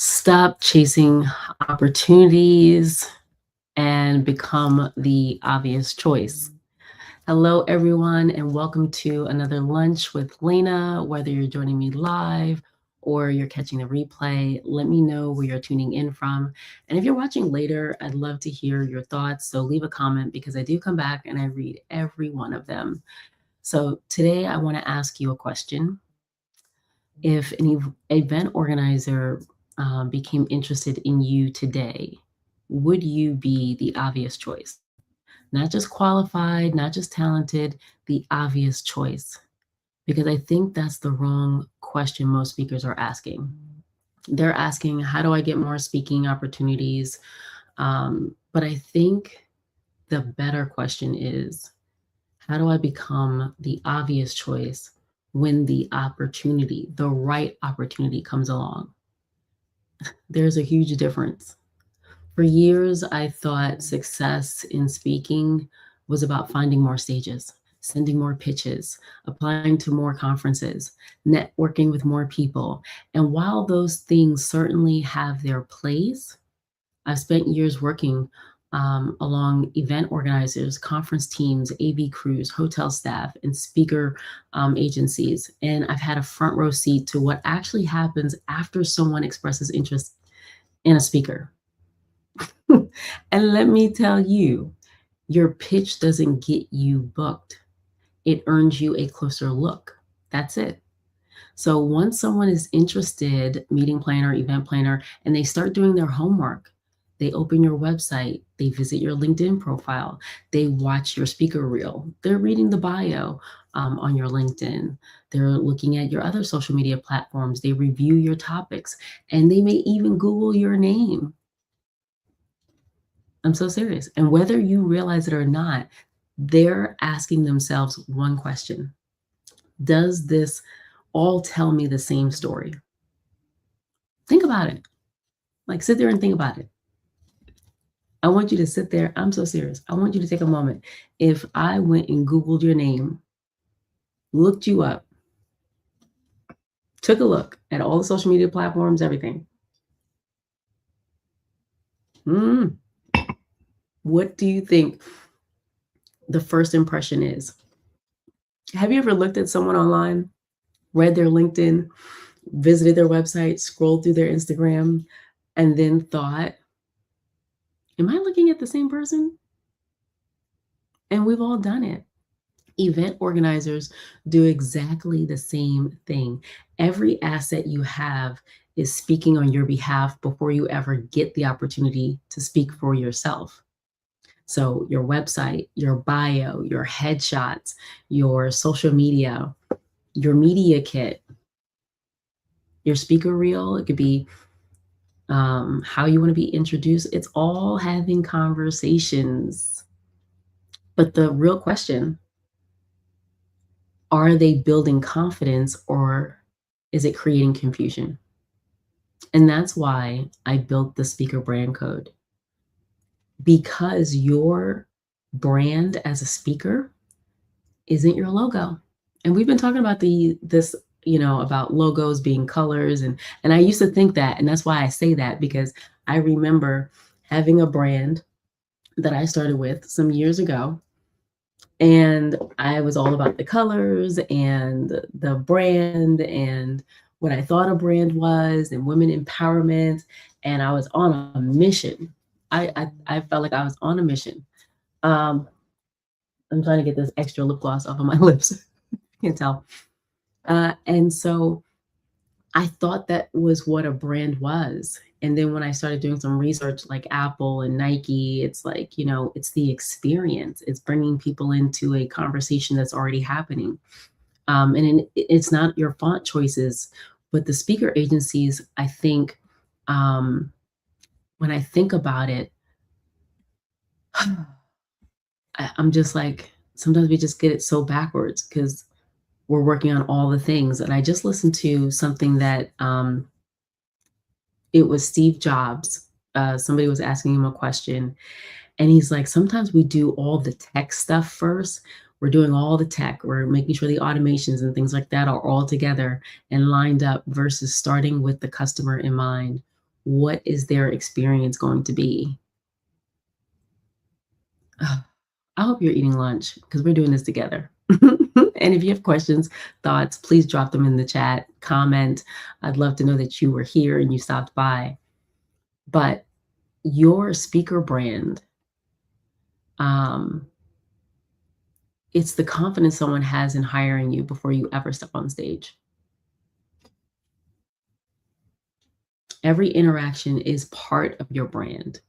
Stop chasing opportunities and become the obvious choice. Hello, everyone, and welcome to another lunch with Lena. Whether you're joining me live or you're catching the replay, let me know where you're tuning in from. And if you're watching later, I'd love to hear your thoughts. So leave a comment because I do come back and I read every one of them. So today I want to ask you a question. If an event organizer became interested in you today, would you be the obvious choice? Not just qualified, not just talented, the obvious choice. Because I think that's the wrong question most speakers are asking. They're asking, how do I get more speaking opportunities? But I think the better question is, how do I become the obvious choice when the opportunity, the right opportunity comes along? There's a huge difference. For years, I thought success in speaking was about finding more stages, sending more pitches, applying to more conferences, networking with more people. And while those things certainly have their place, I've spent years working along event organizers, conference teams, AV crews, hotel staff, and speaker agencies. And I've had a front row seat to what actually happens after someone expresses interest in a speaker. And let me tell you, your pitch doesn't get you booked. It earns you a closer look. That's it. So once someone is interested, meeting planner, event planner, and they start doing their homework, they open your website, they visit your LinkedIn profile, they watch your speaker reel, they're reading the bio on your LinkedIn, they're looking at your other social media platforms, they review your topics, and they may even Google your name. I'm so serious. And whether you realize it or not, they're asking themselves one question. Does this all tell me the same story? Think about it. Like, sit there and think about it. I want you to sit there. I'm so serious. I want you to take a moment. If I went and Googled your name, looked you up, took a look at all the social media platforms, everything. What do you think the first impression is? Have you ever looked at someone online, read their LinkedIn, visited their website, scrolled through their Instagram, and then thought, am I looking at the same person? And we've all done it. Event organizers do exactly the same thing. Every asset you have is speaking on your behalf before you ever get the opportunity to speak for yourself. So your website, your bio, your headshots, your social media, your media kit, your speaker reel, it could be how you want to be introduced. It's all having conversations. But the real question, are they building confidence or is it creating confusion? And that's why I built the speaker brand code. Because your brand as a speaker isn't your logo. And we've been talking about this, about logos being colors. And I used to think that, and that's why I say that, because I remember having a brand that I started with some years ago. And I was all about the colors and the brand and what I thought a brand was and women empowerment. And I was on a mission. I felt like I was on a mission. I'm trying to get this extra lip gloss off of my lips. You can tell. And so I thought that was what a brand was. And then when I started doing some research like Apple and Nike, it's like, it's the experience. It's bringing people into a conversation that's already happening. It's not your font choices, but the speaker agencies, I think, when I think about it, I'm just like, sometimes we just get it so backwards because we're working on all the things. And I just listened to something that it was Steve Jobs. Somebody was asking him a question, and he's like, sometimes we do all the tech stuff first. We're doing all the tech. We're making sure the automations and things like that are all together and lined up versus starting with the customer in mind. What is their experience going to be? Ugh, I hope you're eating lunch because we're doing this together. And if you have questions, thoughts, please drop them in the chat, comment. I'd love to know that you were here and you stopped by. But your speaker brand, um, it's the confidence someone has in hiring you before you ever step on stage. Every interaction is part of your brand.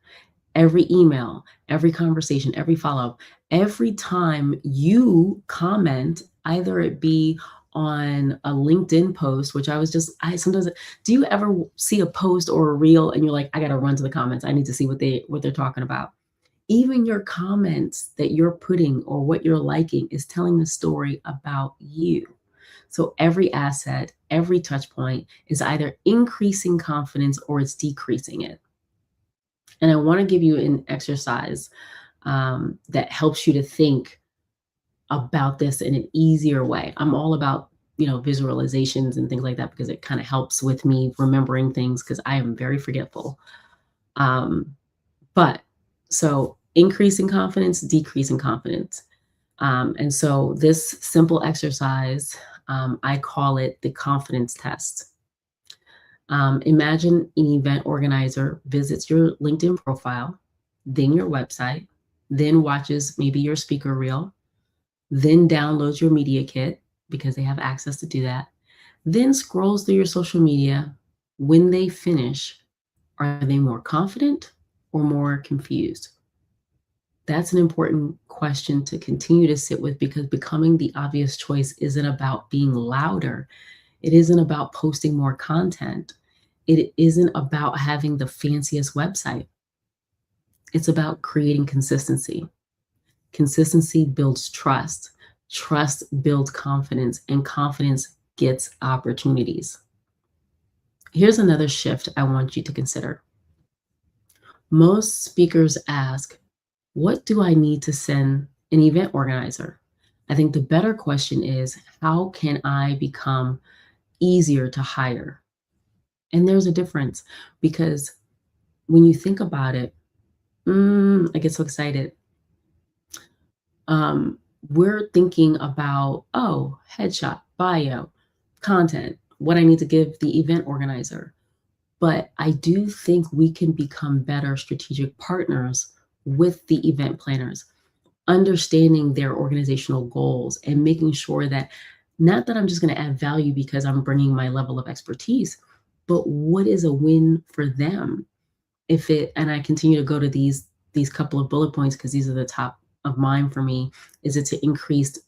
Every email, every conversation, every follow-up, every time you comment, either it be on a LinkedIn post, which I sometimes do you ever see a post or a reel and you're like, I gotta run to the comments. I need to see what they're talking about. Even your comments that you're putting or what you're liking is telling the story about you. So every asset, every touch point is either increasing confidence or it's decreasing it. And I want to give you an exercise that helps you to think about this in an easier way. I'm all about, visualizations and things like that because it kind of helps with me remembering things because I am very forgetful. Um, but so increasing confidence, decreasing confidence. And so this simple exercise, I call it the confidence test. Imagine an event organizer visits your LinkedIn profile, then your website, then watches maybe your speaker reel, then downloads your media kit because they have access to do that, then scrolls through your social media. When they finish, are they more confident or more confused? That's an important question to continue to sit with because becoming the obvious choice isn't about being louder. It isn't about posting more content. It isn't about having the fanciest website. It's about creating consistency. Consistency builds trust. Trust builds confidence, and confidence gets opportunities. Here's another shift I want you to consider. Most speakers ask, what do I need to send an event organizer? I think the better question is, how can I become easier to hire? And there's a difference because when you think about it, I get so excited. Um, we're thinking about, oh, headshot, bio, content, what I need to give the event organizer. But I do think we can become better strategic partners with the event planners, understanding their organizational goals and making sure that not that I'm just going to add value because I'm bringing my level of expertise, but what is a win for them? And I continue to go to these couple of bullet points because these are the top of mind for me. Is it to increase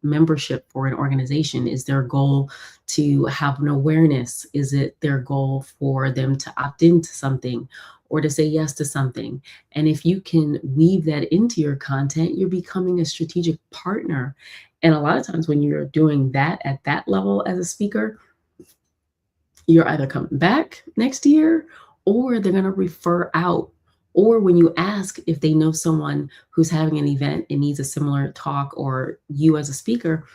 membership for an organization? Is their goal to have an awareness? Is it their goal for them to opt into something or to say yes to something? And if you can weave that into your content, you're becoming a strategic partner. And a lot of times when you're doing that at that level as a speaker, you're either coming back next year or they're going to refer out. Or when you ask if they know someone who's having an event and needs a similar talk or you as a speaker,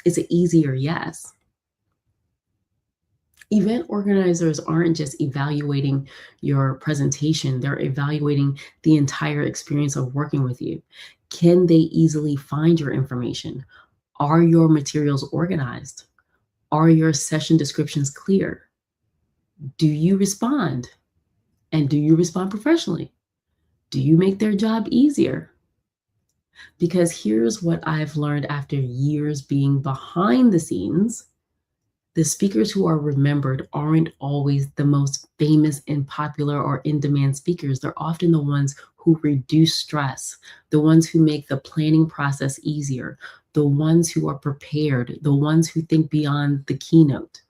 it's an easier yes. Event organizers aren't just evaluating your presentation, they're evaluating the entire experience of working with you. Can they easily find your information? Are your materials organized? Are your session descriptions clear? Do you respond? And do you respond professionally? Do you make their job easier? Because here's what I've learned after years being behind the scenes. The speakers who are remembered aren't always the most famous and popular or in-demand speakers. They're often the ones who reduce stress, the ones who make the planning process easier, the ones who are prepared, the ones who think beyond the keynote.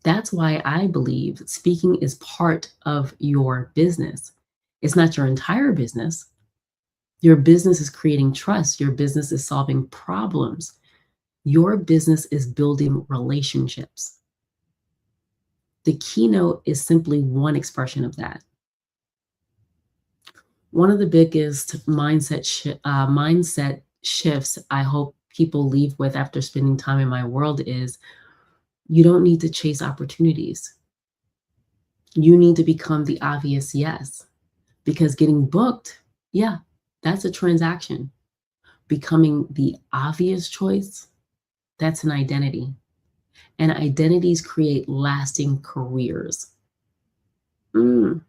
That's why I believe speaking is part of your business. It's not your entire business. Your business is creating trust. Your business is solving problems. Your business is building relationships. The keynote is simply one expression of that. One of the biggest mindset shifts I hope people leave with after spending time in my world is you don't need to chase opportunities. You need to become the obvious yes, because getting booked, yeah, that's a transaction. Becoming the obvious choice, that's an identity. And identities create lasting careers. Mm,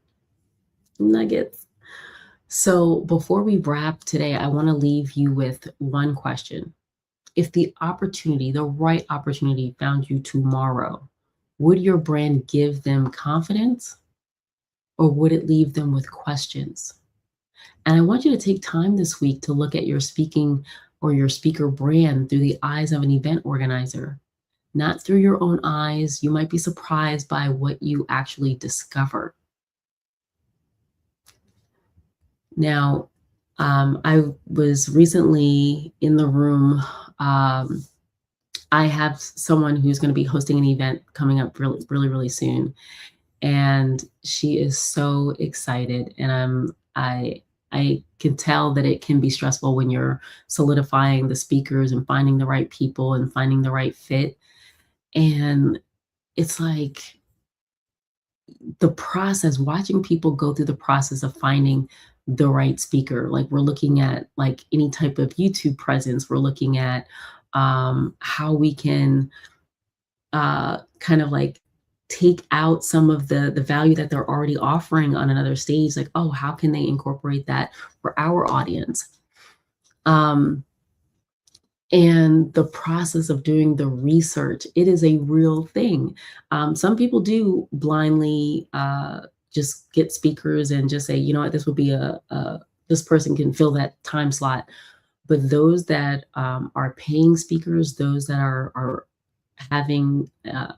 nuggets. So before we wrap today, I want to leave you with one question. If the opportunity, the right opportunity found you tomorrow, would your brand give them confidence or would it leave them with questions? And I want you to take time this week to look at your speaking or your speaker brand through the eyes of an event organizer, not through your own eyes. You might be surprised by what you actually discover. Now, I was recently in the room. I have someone who's going to be hosting an event coming up really, really, really soon, and she is so excited. And I can tell that it can be stressful when you're solidifying the speakers and finding the right people and finding the right fit. And it's like the process, watching people go through the process of finding the right speaker. Like we're looking at like any type of YouTube presence. We're looking at how we can kind of like take out some of the value that they're already offering on another stage. Like, oh, how can they incorporate that for our audience? Um, and the process of doing the research, it is a real thing. Some people do blindly just get speakers and just say, you know what, this would be a this person can fill that time slot. But those that are paying speakers, those that are having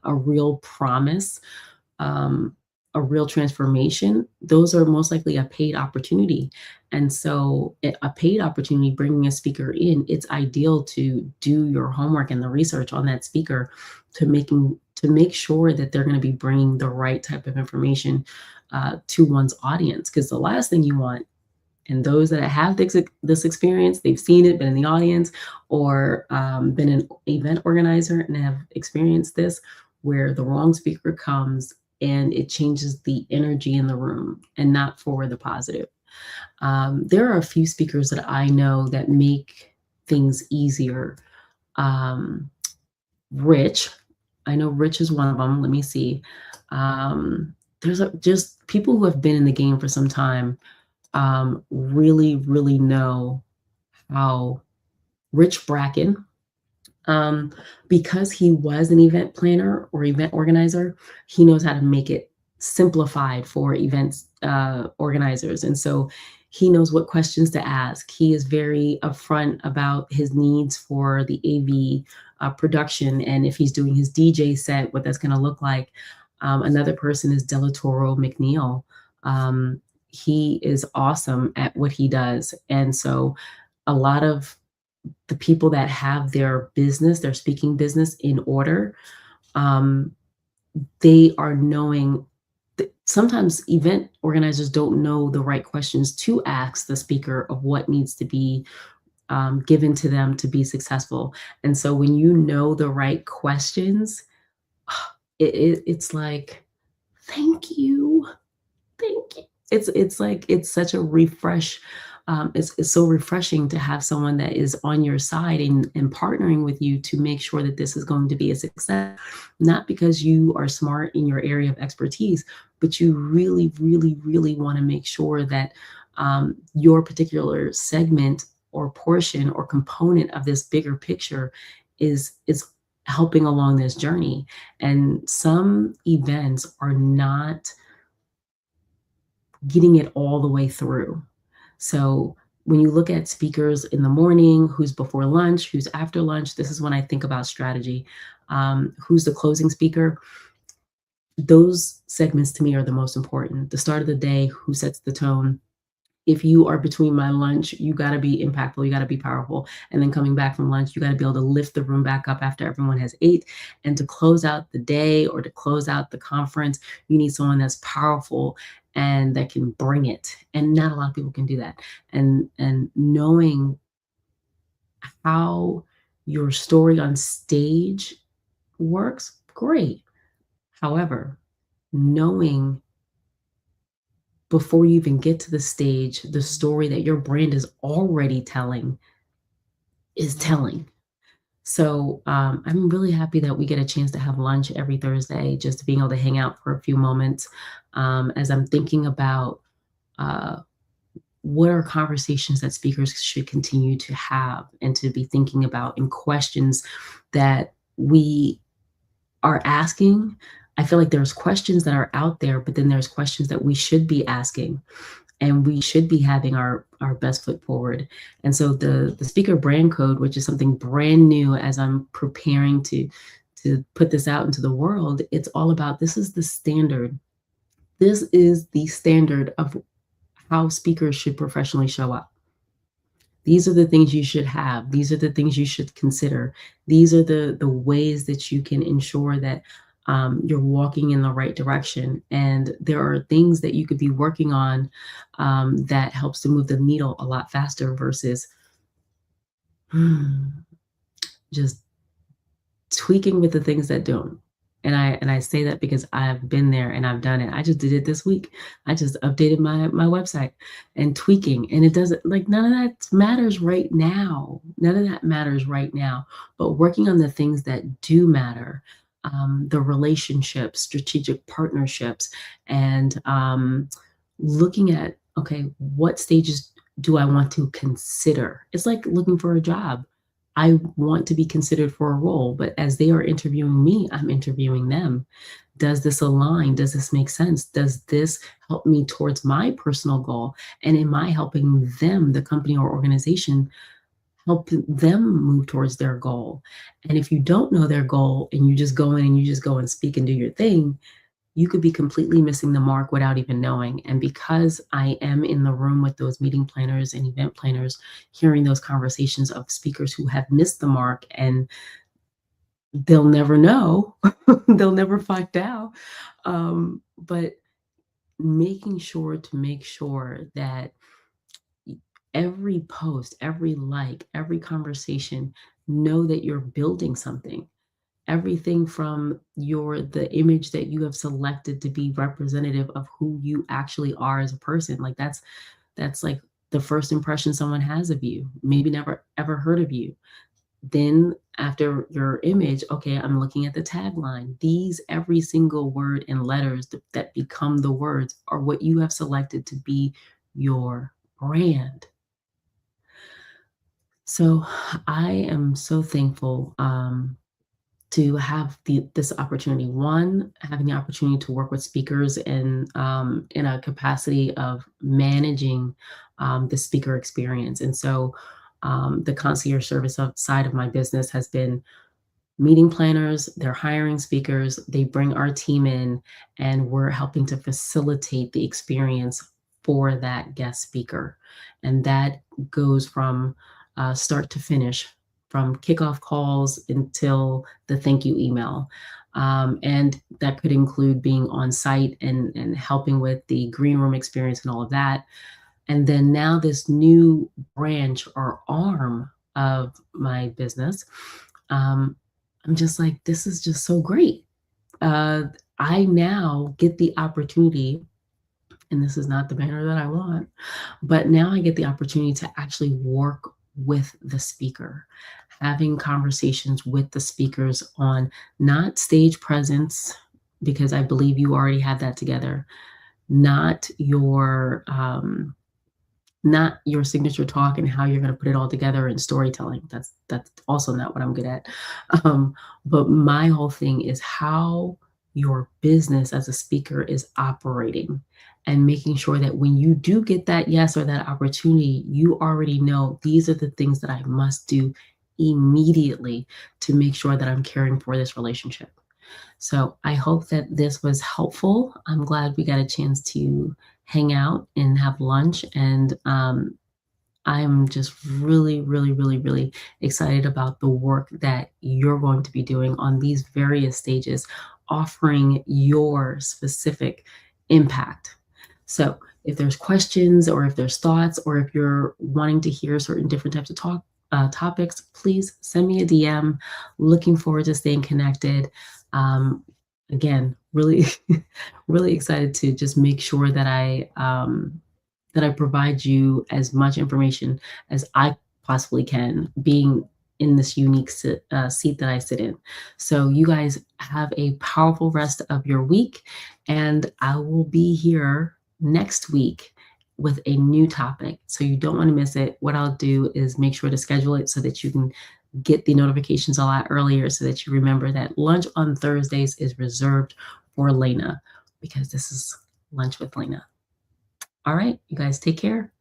a real promise, um, a real transformation, those are most likely a paid opportunity. And so, a paid opportunity, bringing a speaker in, it's ideal to do your homework and the research on that speaker to make sure that they're going to be bringing the right type of information to one's audience. Because the last thing you want, and those that have this experience, they've seen it, been in the audience, or been an event organizer and have experienced this, where the wrong speaker comes and it changes the energy in the room and not for the positive. There are a few speakers that I know that make things easier. Um, Rich, I know Rich is one of them. Let me see. Just people who have been in the game for some time really, really know how Rich Bracken, um, because he was an event planner or event organizer, he knows how to make it simplified for events organizers. And so he knows what questions to ask. He is very upfront about his needs for the AV production and if he's doing his DJ set, what that's going to look like. Another person is Delatoro McNeil. He is awesome at what he does. And so a lot of the people that have their business, their speaking business in order, um, they are knowing that sometimes event organizers don't know the right questions to ask the speaker of what needs to be given to them to be successful. And so when you know the right questions, it's like, thank you. Thank you. It's like it's such a refresh. It's so refreshing to have someone that is on your side and partnering with you to make sure that this is going to be a success. Not because you are smart in your area of expertise, but you really, really, really want to make sure that your particular segment or portion or component of this bigger picture is helping along this journey. And some events are not getting it all the way through. So when you look at speakers in the morning, who's before lunch, who's after lunch, this is when I think about strategy. Who's the closing speaker? Those segments to me are the most important. The start of the day, who sets the tone? If you are between my lunch, you got to be impactful, you got to be powerful. And then coming back from lunch, you got to be able to lift the room back up after everyone has ate. And to close out the day or to close out the conference, you need someone that's powerful and that can bring it. And not a lot of people can do that. And knowing how your story on stage works, great. However, knowing before you even get to the stage, the story that your brand is already telling is telling. So I'm really happy that we get a chance to have lunch every Thursday, just being able to hang out for a few moments as I'm thinking about uh, what are conversations that speakers should continue to have and to be thinking about, and questions that we are asking. I feel like there's questions that are out there, but then there's questions that we should be asking, and we should be having our best foot forward. And so the speaker brand code, which is something brand new as I'm preparing to put this out into the world, it's all about, this is the standard. This is the standard of how speakers should professionally show up. These are the things you should have. These are the things you should consider. These are the ways that you can ensure that you're walking in the right direction. And there are things that you could be working on that helps to move the needle a lot faster versus just tweaking with the things that don't. And I say that because I've been there and I've done it. I just did it this week. I just updated my website and tweaking, and it doesn't, like, none of that matters right now. None of that matters right now. But working on the things that do matter, the relationships, strategic partnerships, and looking at, okay, what stages do I want to consider? It's like looking for a job. I want to be considered for a role, but as they are interviewing me, I'm interviewing them. Does this align? Does this make sense? Does this help me towards my personal goal? And am I helping them, the company or organization, help them move towards their goal? And if you don't know their goal and you just go in and you just go and speak and do your thing, you could be completely missing the mark without even knowing. And because I am in the room with those meeting planners and event planners, hearing those conversations of speakers who have missed the mark, and they'll never know, they'll never find out. But making sure to make sure that every post, every like, every conversation, know that you're building something. Everything from the image that you have selected to be representative of who you actually are as a person. Like, that's like the first impression someone has of you, maybe never ever heard of you. Then after your image, okay, I'm looking at the tagline. These, every single word and letters that become the words, are what you have selected to be your brand. So I am so thankful to have this opportunity. One, having the opportunity to work with speakers in a capacity of managing the speaker experience. And so the concierge service side of my business has been meeting planners, they're hiring speakers, they bring our team in, and we're helping to facilitate the experience for that guest speaker. And that goes from start to finish, from kickoff calls until the thank you email. And that could include being on site and helping with the green room experience and all of that. And then now this new branch or arm of my business, um, I'm just like, this is just so great. Uh, I now get the opportunity, and this is not the banner that I want, but now I get the opportunity to actually work with the speaker, having conversations with the speakers on not stage presence, because I believe you already have that together, not your signature talk and how you're going to put it all together in storytelling. That's also not what I'm good at. Um, but my whole thing is how your business as a speaker is operating, and making sure that when you do get that yes or that opportunity, you already know these are the things that I must do immediately to make sure that I'm caring for this relationship. So I hope that this was helpful. I'm glad we got a chance to hang out and have lunch. And I'm just really, really, really, really excited about the work that you're going to be doing on these various stages, offering your specific impact. So if there's questions, or if there's thoughts, or if you're wanting to hear certain different types of topics, please send me a DM. Looking forward to staying connected. Um, again, really, really excited to just make sure that I provide you as much information as I possibly can, being in this unique seat that I sit in. So you guys have a powerful rest of your week, and I will be here next week with a new topic. So you don't want to miss it. What I'll do is make sure to schedule it so that you can get the notifications a lot earlier, so that you remember that Lunch on Thursdays is reserved for Lena, because this is Lunch with Lena. All right, you guys take care.